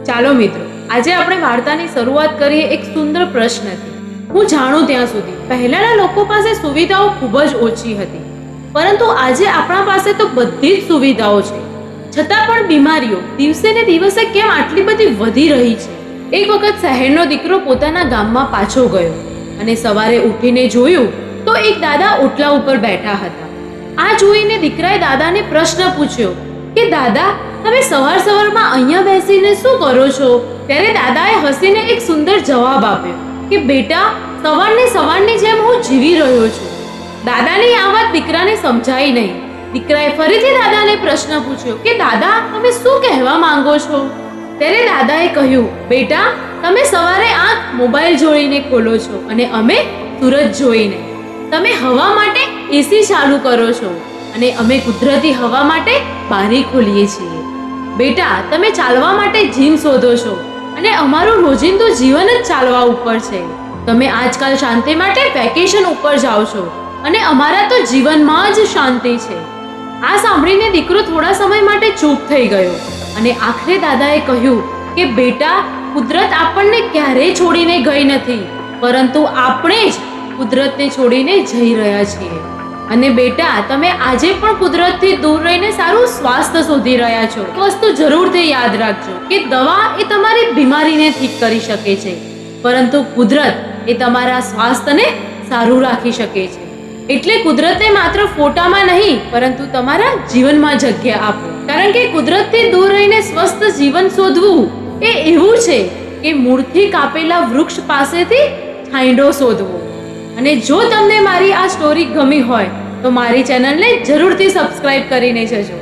ચાલો મિત્રો, આજે આપણે વાર્તાની શરૂઆત કરીએ એક સુંદર પ્રશ્નથી. હું જાણું ત્યાં સુધી પહેલાના લોકો પાસે સુવિધાઓ ખૂબ જ ઓછી હતી, પરંતુ આજે આપણા પાસે તો બધી જ સુવિધાઓ છે. છતાં પણ બીમારીઓ દિવસે ને દિવસે કેમ આટલી બધી વધી રહી છે? એક વખત શહેરનો દીકરો પોતાના ગામમાં પાછો ગયો અને સવારે ઉઠીને જોયું તો એક દાદા ઓટલા ઉપર બેઠા હતા. આ જોઈને દીકરાએ દાદાને પ્રશ્ન પૂછ્યો કે દાદા, તમે સવાર સવારમાં અહીંયા બેસીને શું કરો છો? ત્યારે દાદાએ હસીને એક સુંદર જવાબ આપ્યો કે બેટા, સવારની જેમ હું જીવી રહ્યો છું. દાદાની આ વાત દીકરાને સમજાઈ નહીં. દીકરાએ ફરીથી દાદાને પ્રશ્ન પૂછ્યો કે દાદા, તમે શું કહેવા માંગો છો? ત્યારે દાદાએ કહ્યું, બેટા, તમે સવારે આંખ મોબાઈલ જોઈને ખોલો છો અને અમે સૂરજ જોઈને. તમે હવા માટે એસી ચાલુ કરો છો અને અમે કુદરતી હવા માટે બારી ખોલીએ છીએ. બેટા, તમે ચાલવા માટે જીમ શોધો છો અને અમારું રોજિંદુ જીવન જ ચાલવા ઉપર છે. તમે આજકાલ શાંતિ માટે વેકેશન ઉપર જાઓ છો અને અમારા તો જીવનમાં જ શાંતિ છે. આ સાંભળીને દીકરો થોડા સમય માટે ચૂપ થઈ ગયો અને આખરે દાદાએ કહ્યું કે બેટા, કુદરત આપણને ક્યારેય છોડીને ગઈ નથી, પરંતુ આપણે જ કુદરતને છોડીને જઈ રહ્યા છીએ. અને બેટા, તમે આજે પણ કુદરતથી દૂર રહીને સારું સ્વાસ્થ્ય શોધી રહ્યા છો. એક વસ્તુ જરૂરથી યાદ રાખજો કે દવા એ તમારી બીમારીને ઠીક કરી શકે છે, પરંતુ કુદરત એ તમારા સ્વાસ્થ્યને સારું રાખી શકે છે. એટલે કુદરતને માત્ર ફોટામાં નહીં, પરંતુ તમારા જીવનમાં જગ્યા આપો. કારણ કે કુદરતથી દૂર રહીને સ્વસ્થ જીવન શોધવું એ એવું છે કે મૂળથી કાપેલા વૃક્ષ પાસેથી છાંયડો શોધવો. અને જો તમને મારી આ સ્ટોરી ગમી હોય તો મારી ચેનલને જરૂરથી સબસ્ક્રાઇબ કરીને જજો.